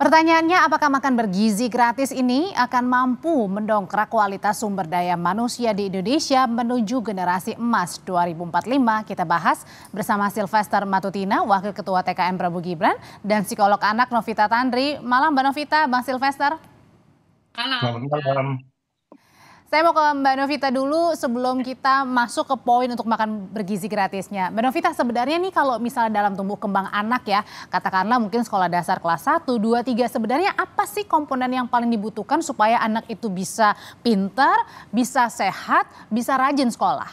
Pertanyaannya, apakah makan bergizi gratis ini akan mampu mendongkrak kualitas sumber daya manusia di Indonesia menuju generasi emas 2045? Kita bahas bersama Sylvester Matutina, Wakil Ketua TKN Prabowo Gibran, dan psikolog anak Novita Tandri. Malam Mbak Novita, Bang Sylvester. Malam. Selamat malam. Saya mau ke Mbak Novita dulu sebelum kita masuk ke poin untuk makan bergizi gratisnya. Mbak Novita, sebenarnya nih kalau misalnya dalam tumbuh kembang anak ya, katakanlah mungkin sekolah dasar kelas 1, 2, 3, sebenarnya apa sih komponen yang paling dibutuhkan supaya anak itu bisa pintar, bisa sehat, bisa rajin sekolah?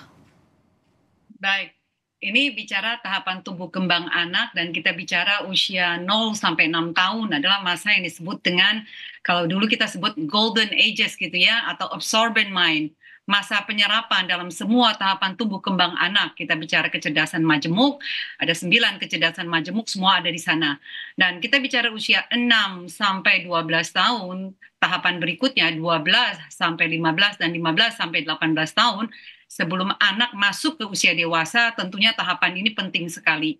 Baik, ini bicara tahapan tumbuh kembang anak dan kita bicara usia 0 sampai 6 tahun adalah masa yang disebut dengan, kalau dulu kita sebut golden ages gitu ya, atau absorbent mind. Masa penyerapan dalam semua tahapan tumbuh kembang anak. Kita bicara kecerdasan majemuk, ada 9 kecerdasan majemuk, semua ada di sana. Dan kita bicara usia 6 sampai 12 tahun, tahapan berikutnya 12 sampai 15 dan 15 sampai 18 tahun, sebelum anak masuk ke usia dewasa, tentunya tahapan ini penting sekali.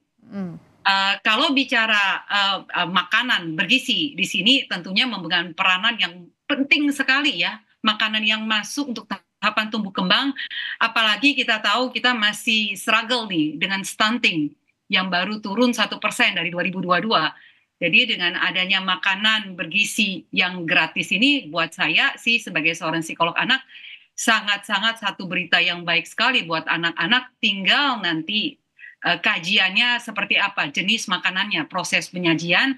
Kalau bicara makanan bergizi di sini tentunya memegang peranan yang penting sekali ya, makanan yang masuk untuk tahapan tumbuh kembang, apalagi kita tahu kita masih struggle nih dengan stunting yang baru turun 1% dari 2022. Jadi dengan adanya makanan bergizi yang gratis ini, buat saya sih sebagai seorang psikolog anak, sangat-sangat satu berita yang baik sekali buat anak-anak. Tinggal nanti kajiannya seperti apa, jenis makanannya, proses penyajian,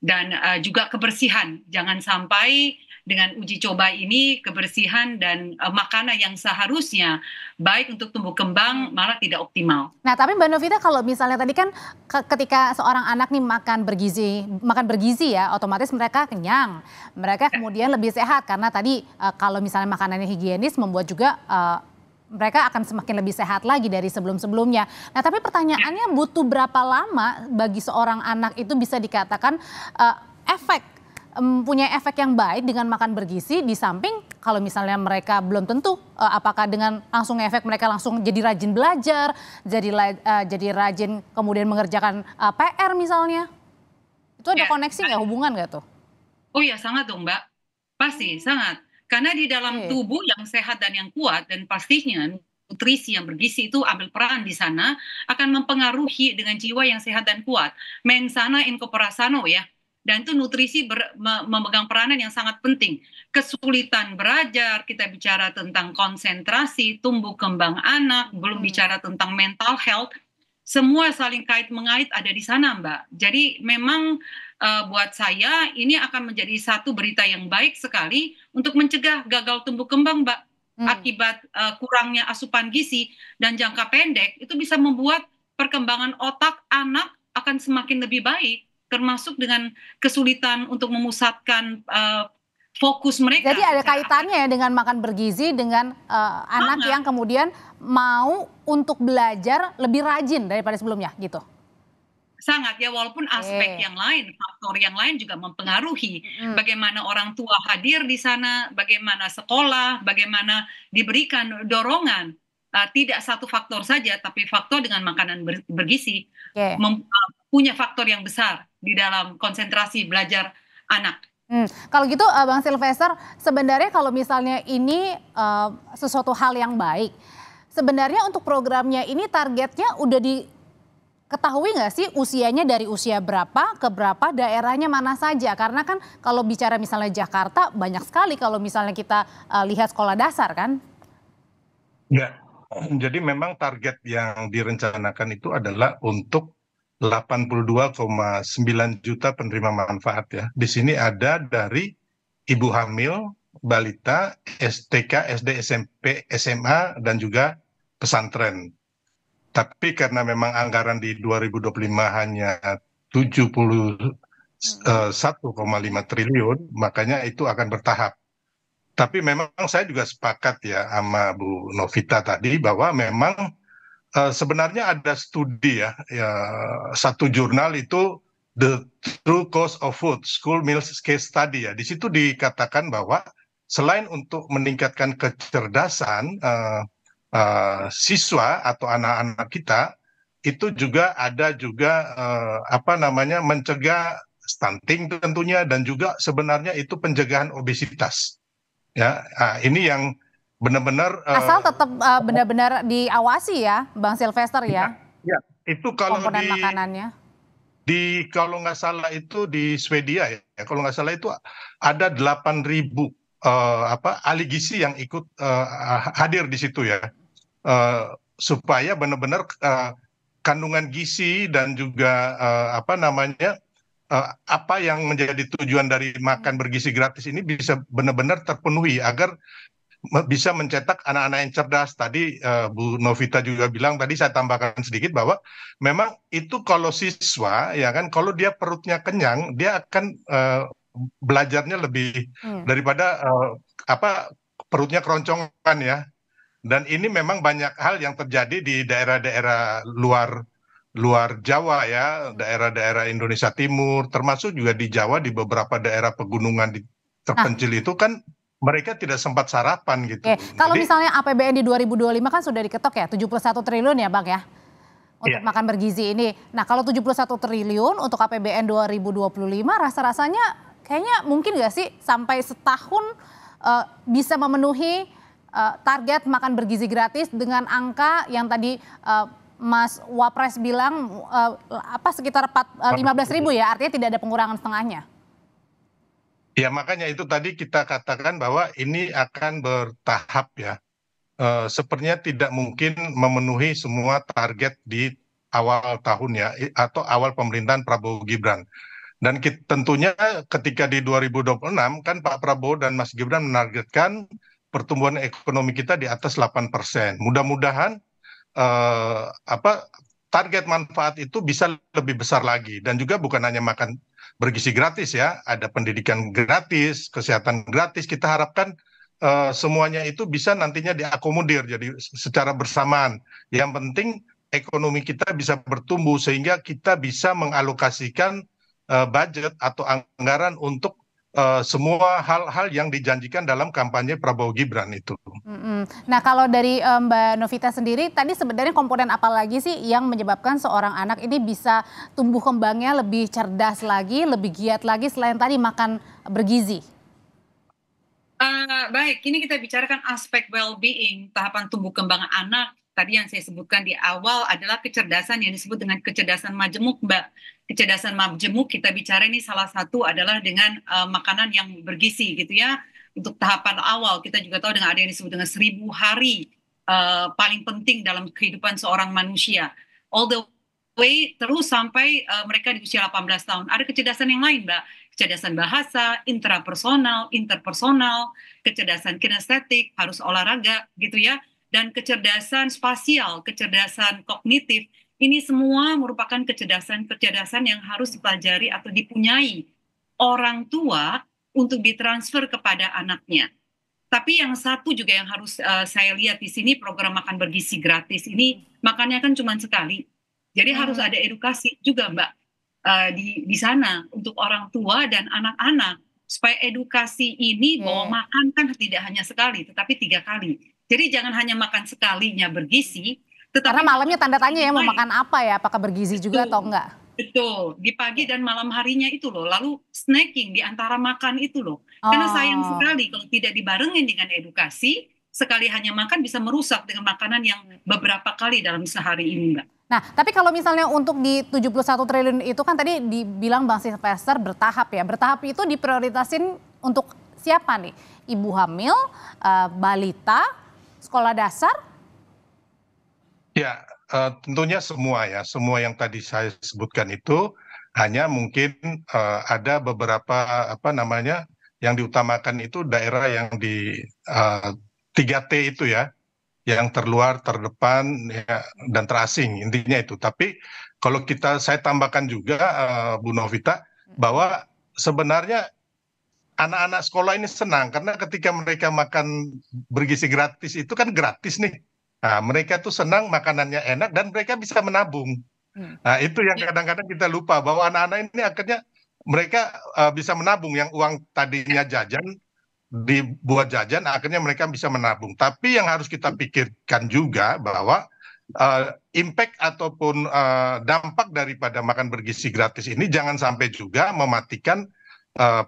dan juga kebersihan. Jangan sampai dengan uji coba ini kebersihan dan makanan yang seharusnya baik untuk tumbuh kembang malah tidak optimal. Nah, tapi Mbak Novita, kalau misalnya tadi kan ketika seorang anak nih makan bergizi ya, otomatis mereka kenyang, mereka kemudian lebih sehat karena tadi kalau misalnya makanannya higienis membuat juga mereka akan semakin lebih sehat lagi dari sebelum-sebelumnya. Nah, tapi pertanyaannya butuh berapa lama bagi seorang anak itu bisa dikatakan punya efek yang baik dengan makan bergizi, di samping kalau misalnya mereka belum tentu apakah dengan langsung efek mereka langsung jadi rajin belajar, jadi rajin kemudian mengerjakan PR misalnya. Itu ada koneksi nggak, hubungan nggak tuh? Oh ya, sangat dong Mbak, pasti sangat. Karena di dalam tubuh yang sehat dan yang kuat, dan pastinya nutrisi yang bergizi itu ambil peran di sana, akan mempengaruhi dengan jiwa yang sehat dan kuat. Mens sana in corpore sano ya. Dan itu nutrisi memegang peranan yang sangat penting. Kesulitan belajar, kita bicara tentang konsentrasi, tumbuh kembang anak, belum bicara tentang mental health, semua saling kait mengait ada di sana Mbak. Jadi memang buat saya ini akan menjadi satu berita yang baik sekali untuk mencegah gagal tumbuh kembang Mbak. Akibat kurangnya asupan gizi dan jangka pendek itu bisa membuat perkembangan otak anak akan semakin lebih baik, termasuk dengan kesulitan untuk memusatkan fokus mereka. Jadi ada kaitannya ya dengan makan bergizi dengan anak yang kemudian mau untuk belajar lebih rajin daripada sebelumnya gitu. Sangat ya, walaupun aspek yang lain, faktor yang lain juga mempengaruhi. Bagaimana orang tua hadir di sana, bagaimana sekolah, bagaimana diberikan dorongan. Tidak satu faktor saja, tapi faktor dengan makanan bergizi punya faktor yang besar di dalam konsentrasi belajar anak. Kalau gitu Bang Sylvester, sebenarnya kalau misalnya ini sesuatu hal yang baik, sebenarnya untuk programnya ini targetnya udah diketahui nggak sih usianya, dari usia berapa ke berapa, daerahnya mana saja? Karena kan kalau bicara misalnya Jakarta banyak sekali kalau misalnya kita lihat sekolah dasar kan? Ya, jadi memang target yang direncanakan itu adalah untuk 82,9 juta penerima manfaat ya. Di sini ada dari ibu hamil, balita, TK, SD, SMP, SMA, dan juga pesantren. Tapi karena memang anggaran di 2025 hanya 71,5 triliun, makanya itu akan bertahap. Tapi memang saya juga sepakat ya sama Bu Novita tadi bahwa memang sebenarnya ada studi ya, satu jurnal itu The True Cost of Food, School Meals Case Study ya. Di situ dikatakan bahwa selain untuk meningkatkan kecerdasan siswa atau anak-anak kita, itu juga ada juga mencegah stunting tentunya, dan juga sebenarnya itu pencegahan obesitas. Ya, ini yang benar-benar Asal tetap benar-benar diawasi ya, Bang Sylvester ya, ya, itu kalau komponen makanannya. kalau nggak salah itu di Swedia ya, kalau nggak salah itu ada 8.000 ahli gizi yang ikut hadir di situ ya, supaya benar-benar kandungan gizi dan juga apa yang menjadi tujuan dari makan bergizi gratis ini bisa benar-benar terpenuhi agar bisa mencetak anak-anak yang cerdas. Tadi Bu Novita juga bilang, tadi saya tambahkan sedikit bahwa memang itu kalau siswa ya kan, kalau dia perutnya kenyang dia akan belajarnya lebih daripada perutnya keroncongan ya. Dan ini memang banyak hal yang terjadi di daerah-daerah luar Jawa ya, daerah-daerah Indonesia Timur, termasuk juga di Jawa, di beberapa daerah pegunungan terpencil itu kan mereka tidak sempat sarapan gitu. Oke, kalau misalnya APBN di 2025 kan sudah diketok ya, 71 triliun ya Bang ya, untuk makan bergizi ini. Nah kalau 71 triliun untuk APBN 2025 rasa-rasanya kayaknya mungkin nggak sih sampai setahun bisa memenuhi target makan bergizi gratis dengan angka yang tadi Mas Wapres bilang sekitar 15.000 ya, artinya tidak ada pengurangan setengahnya. Ya makanya itu tadi kita katakan bahwa ini akan bertahap ya. Sepertinya tidak mungkin memenuhi semua target di awal tahun ya, atau awal pemerintahan Prabowo Gibran. Dan tentunya ketika di 2026 kan Pak Prabowo dan Mas Gibran menargetkan pertumbuhan ekonomi kita di atas 8%. Mudah-mudahan target manfaat itu bisa lebih besar lagi, dan juga bukan hanya makan bergizi gratis ya, ada pendidikan gratis, kesehatan gratis. Kita harapkan semuanya itu bisa nantinya diakomodir jadi secara bersamaan. Yang penting ekonomi kita bisa bertumbuh sehingga kita bisa mengalokasikan budget atau anggaran untuk semua hal-hal yang dijanjikan dalam kampanye Prabowo Gibran itu. Nah kalau dari Mbak Novita sendiri, tadi sebenarnya komponen apa lagi sih yang menyebabkan seorang anak ini bisa tumbuh kembangnya lebih cerdas lagi, lebih giat lagi selain tadi makan bergizi? Baik, ini kita bicarakan aspek well-being, tahapan tumbuh kembang anak. Tadi yang saya sebutkan di awal adalah kecerdasan yang disebut dengan kecerdasan majemuk, Mbak. Kecerdasan majemuk kita bicara ini salah satu adalah dengan makanan yang bergizi gitu ya. Untuk tahapan awal kita juga tahu dengan ada yang disebut dengan 1.000 hari paling penting dalam kehidupan seorang manusia. All the way terus sampai mereka di usia 18 tahun. Ada kecerdasan yang lain, Mbak. Kecerdasan bahasa, intrapersonal, interpersonal, kecerdasan kinestetik, harus olahraga gitu ya. Dan kecerdasan spasial, kecerdasan kognitif, ini semua merupakan kecerdasan yang harus dipelajari atau dipunyai orang tua untuk ditransfer kepada anaknya. Tapi yang satu juga yang harus saya lihat di sini, program makan bergizi gratis ini makannya kan cuma sekali. Jadi harus ada edukasi juga, Mbak, di sana untuk orang tua dan anak-anak, supaya edukasi ini bahwa makan kan tidak hanya sekali, tetapi 3 kali. Jadi jangan hanya makan sekalinya bergizi, tetapi karena malamnya tanda tanya ya mau makan apa ya, apakah bergizi juga atau enggak. Betul, di pagi dan malam harinya itu loh, lalu snacking di antara makan itu loh. Karena sayang sekali kalau tidak dibarengin dengan edukasi, sekali hanya makan bisa merusak dengan makanan yang beberapa kali dalam sehari ini, Mbak. Nah, tapi kalau misalnya untuk di 71 triliun itu kan tadi dibilang Bang Sylvester bertahap ya. Bertahap itu diprioritasin untuk siapa nih? Ibu hamil, balita, sekolah dasar? Ya, tentunya semua ya. Semua yang tadi saya sebutkan itu hanya mungkin ada beberapa yang diutamakan itu daerah yang di 3T itu ya, yang terluar, terdepan, ya, dan terasing, intinya itu. Tapi kalau saya tambahkan juga Bu Novita, bahwa sebenarnya anak-anak sekolah ini senang karena ketika mereka makan bergizi gratis itu kan gratis nih. Nah, mereka tuh senang, makanannya enak dan mereka bisa menabung. Nah, itu yang kadang-kadang kita lupa bahwa anak-anak ini akhirnya mereka bisa menabung, yang uang tadinya jajan dibuat jajan, akhirnya mereka bisa menabung. Tapi yang harus kita pikirkan juga bahwa impact ataupun dampak daripada makan bergizi gratis ini jangan sampai juga mematikan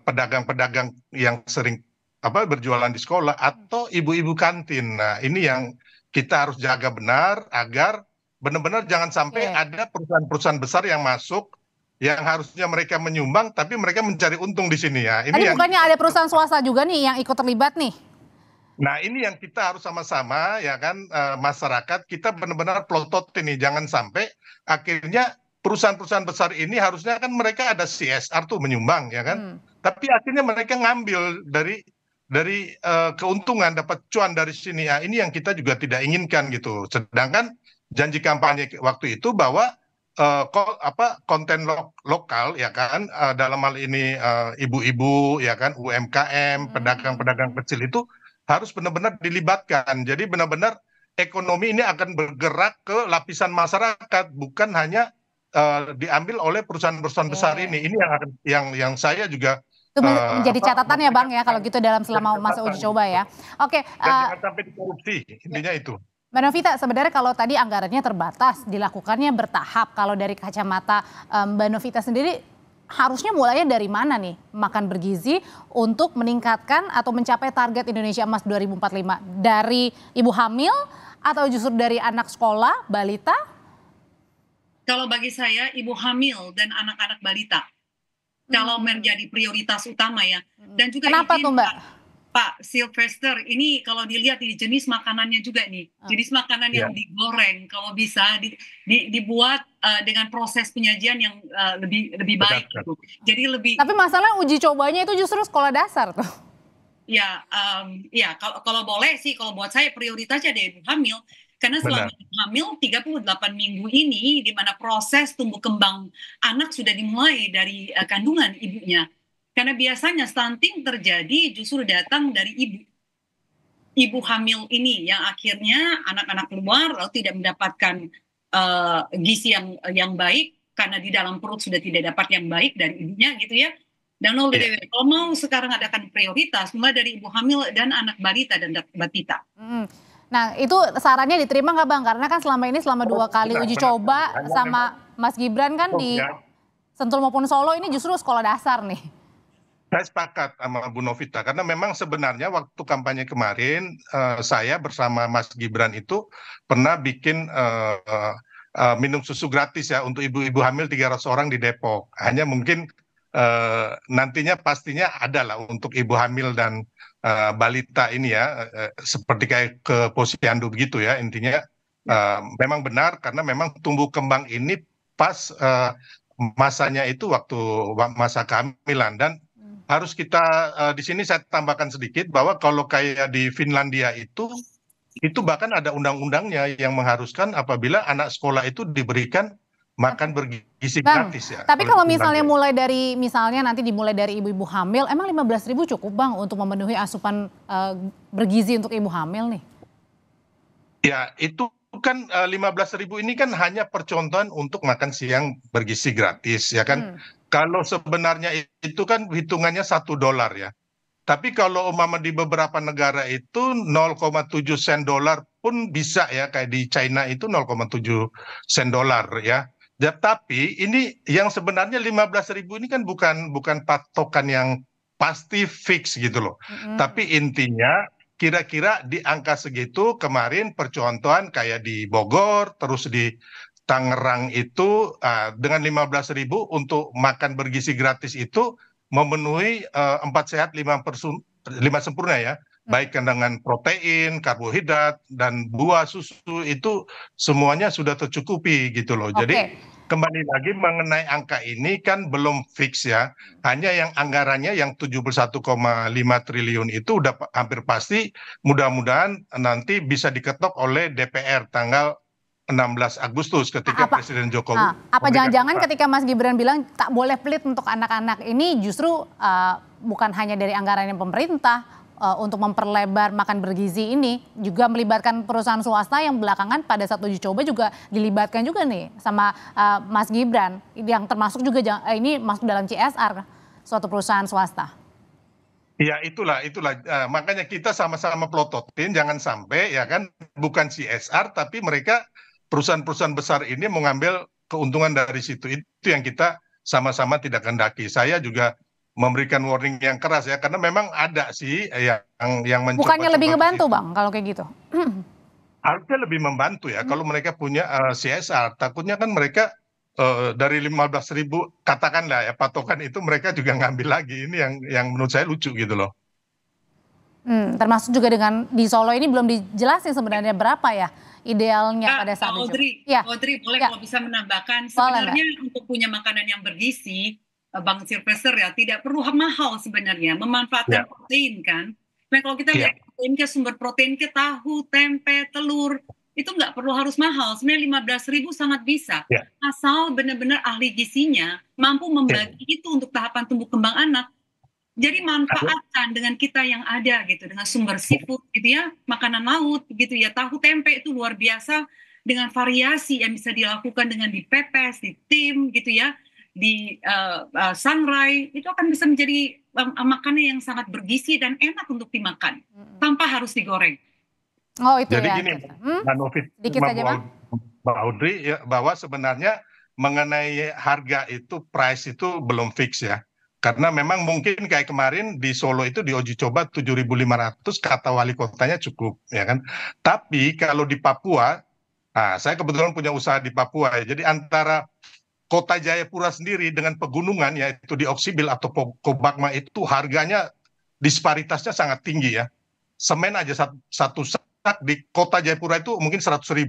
pedagang-pedagang yang sering berjualan di sekolah atau ibu-ibu kantin. Nah, ini yang kita harus jaga benar agar benar-benar jangan sampai ada perusahaan-perusahaan besar yang masuk yang harusnya mereka menyumbang tapi mereka mencari untung di sini ya. Tadi bukannya ada perusahaan swasta juga nih yang ikut terlibat nih? Nah, ini yang kita harus sama-sama ya kan masyarakat kita benar-benar pelototin nih, jangan sampai akhirnya perusahaan-perusahaan besar ini harusnya kan mereka ada CSR tuh menyumbang ya kan. Tapi akhirnya mereka ngambil dari keuntungan dapat cuan dari sini ya. Ini yang kita juga tidak inginkan gitu. Sedangkan janji kampanye waktu itu bahwa konten lokal ya kan dalam hal ini ibu-ibu ya kan UMKM, pedagang-pedagang kecil itu harus benar-benar dilibatkan. Jadi benar-benar ekonomi ini akan bergerak ke lapisan masyarakat, bukan hanya diambil oleh perusahaan-perusahaan besar ini. Ini yang saya juga itu menjadi catatan ya Bang ya kalau gitu dalam selama masa uji coba ya. Oke. Jangan sampai dikorupsi, intinya itu. Mbak Novita, sebenarnya kalau tadi anggarannya terbatas, dilakukannya bertahap. Kalau dari kacamata Mbak Novita sendiri, harusnya mulainya dari mana nih makan bergizi untuk meningkatkan atau mencapai target Indonesia Emas 2045? Dari ibu hamil atau justru dari anak sekolah, balita? Kalau bagi saya ibu hamil dan anak-anak balita. Kalau menjadi prioritas utama ya. Dan juga kenapa tuh Mbak? Pak Sylvester, ini kalau dilihat di jenis makanannya juga nih, jenis makanan yang digoreng kalau bisa dibuat dengan proses penyajian yang lebih baik gitu. Jadi lebih. Tapi masalah uji cobanya itu justru sekolah dasar tuh. Ya, ya kalau boleh sih, kalau buat saya prioritasnya dari ibu hamil, karena selama hamil 38 minggu ini, di mana proses tumbuh kembang anak sudah dimulai dari kandungan ibunya. Karena biasanya stunting terjadi justru datang dari ibu hamil ini yang akhirnya anak-anak keluar lalu tidak mendapatkan gizi yang baik karena di dalam perut sudah tidak dapat yang baik dari ibunya gitu ya. Dan kalau mau sekarang adakan prioritas mulai dari ibu hamil dan anak balita dan batita. Nah itu sarannya diterima nggak Bang? Karena kan selama ini selama 2 kali uji coba sama Mas Gibran kan di Sentul maupun Solo ini justru sekolah dasar nih. Saya sepakat sama Bu Novita karena memang sebenarnya waktu kampanye kemarin saya bersama Mas Gibran itu pernah bikin minum susu gratis ya untuk ibu-ibu hamil 300 orang di Depok. Hanya mungkin nantinya pastinya ada lah untuk ibu hamil dan balita ini ya seperti kayak ke posyandu begitu ya intinya memang benar karena memang tumbuh kembang ini pas masanya itu waktu masa kehamilan dan harus kita di sini saya tambahkan sedikit bahwa kalau kayak di Finlandia itu bahkan ada undang-undangnya yang mengharuskan apabila anak sekolah itu diberikan makan bergizi gratis ya. Tapi kalau misalnya nanti dimulai dari ibu-ibu hamil, emang 15.000 cukup Bang untuk memenuhi asupan bergizi untuk ibu hamil nih? Ya itu kan 15.000 ini kan hanya percontohan untuk makan siang bergizi gratis ya kan. Kalau sebenarnya itu kan hitungannya $1 ya. Tapi kalau umpama di beberapa negara itu 0,7 sen dolar pun bisa ya kayak di China itu 0,7 sen dolar ya. Tapi ini yang sebenarnya 15.000 ini kan bukan patokan yang pasti fix gitu loh. Tapi intinya kira-kira di angka segitu kemarin percontohan kayak di Bogor terus di Tangerang itu dengan 15.000 untuk makan bergizi gratis itu memenuhi 4 sehat 5 sempurna ya. Baik dengan protein, karbohidrat, dan buah, susu itu semuanya sudah tercukupi gitu loh. Jadi kembali lagi mengenai angka ini kan belum fix ya. Hanya yang anggarannya yang 71,5 triliun itu udah hampir pasti mudah-mudahan nanti bisa diketok oleh DPR tanggal 16 Agustus ketika Presiden Jokowi. Apa jangan-jangan ketika Mas Gibran bilang tak boleh pelit untuk anak-anak ini justru bukan hanya dari anggaran yang pemerintah untuk memperlebar makan bergizi ini juga melibatkan perusahaan swasta yang belakangan pada saat uji coba juga dilibatkan juga nih sama Mas Gibran yang termasuk juga ini masuk dalam CSR suatu perusahaan swasta. Ya itulah makanya kita sama-sama pelototin jangan sampai ya kan bukan CSR tapi mereka perusahaan-perusahaan besar ini mengambil keuntungan dari situ. Itu yang kita sama-sama tidak kehendaki. Saya juga memberikan warning yang keras ya, karena memang ada sih yang mencoba. Bukannya lebih ngebantu Bang kalau kayak gitu? Harusnya lebih membantu ya, kalau mereka punya CSR. Takutnya kan mereka dari 15.000 katakanlah ya patokan itu mereka juga ngambil lagi. Ini yang menurut saya lucu gitu loh. Termasuk juga dengan di Solo ini belum dijelasin sebenarnya berapa ya idealnya pada saat Audrey, ya. Audrey boleh Ya. kalau bisa menambahkan, Boleh, sebenarnya untuk punya makanan yang bergizi, Bang Sylvester ya, tidak perlu mahal sebenarnya, memanfaatkan protein kan. Nah kalau kita lihat protein ke sumber protein ke tahu, tempe, telur, itu nggak perlu harus mahal, sebenarnya 15.000 sangat bisa. Asal benar-benar ahli gizinya mampu membagi itu untuk tahapan tumbuh kembang anak. Jadi manfaatkan dengan kita yang ada gitu, dengan sumber seafood gitu ya, makanan laut gitu ya, tahu tempe itu luar biasa dengan variasi yang bisa dilakukan dengan dipepes, di tim gitu ya, di sangrai, itu akan bisa menjadi makanan yang sangat bergizi dan enak untuk dimakan tanpa harus digoreng. Oh itu jadi ya. Gini, Mbak Novita, Mbak Audrey ya, bahwa sebenarnya mengenai harga itu price itu belum fix ya. Karena memang mungkin kayak kemarin di Solo itu di uji coba 7.500 kata wali kotanya cukup ya kan. Tapi kalau di Papua, saya kebetulan punya usaha di Papua ya. Jadi antara Kota Jayapura sendiri dengan pegunungan yaitu di Oksibil atau Kobakma itu harganya disparitasnya sangat tinggi ya. Semen aja satu sak di Kota Jayapura itu mungkin 100.000.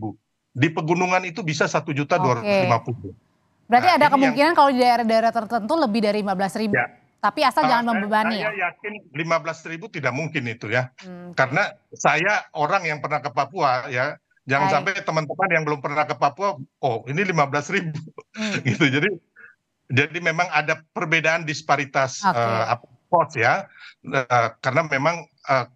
Di pegunungan itu bisa 1.250.000. Berarti ada kemungkinan kalau di daerah-daerah tertentu lebih dari 15.000. Ya. Tapi asal jangan membebani ya. Saya yakin 15.000 tidak mungkin itu ya. Karena saya orang yang pernah ke Papua ya. Jangan sampai teman-teman yang belum pernah ke Papua, oh ini 15.000 gitu. Jadi memang ada perbedaan disparitas cost ya. Karena memang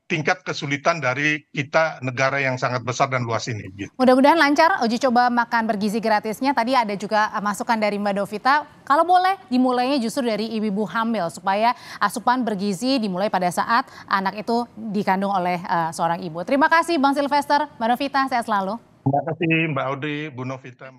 tingkat kesulitan dari kita negara yang sangat besar dan luas ini. Gitu. Mudah-mudahan lancar uji coba makan bergizi gratisnya. Tadi ada juga masukan dari Mbak Novita. Kalau boleh dimulainya justru dari ibu-ibu hamil supaya asupan bergizi dimulai pada saat anak itu dikandung oleh seorang ibu. Terima kasih Bang Sylvester, Mbak Novita, sehat selalu. Terima kasih Mbak Audrey, Bu Novita.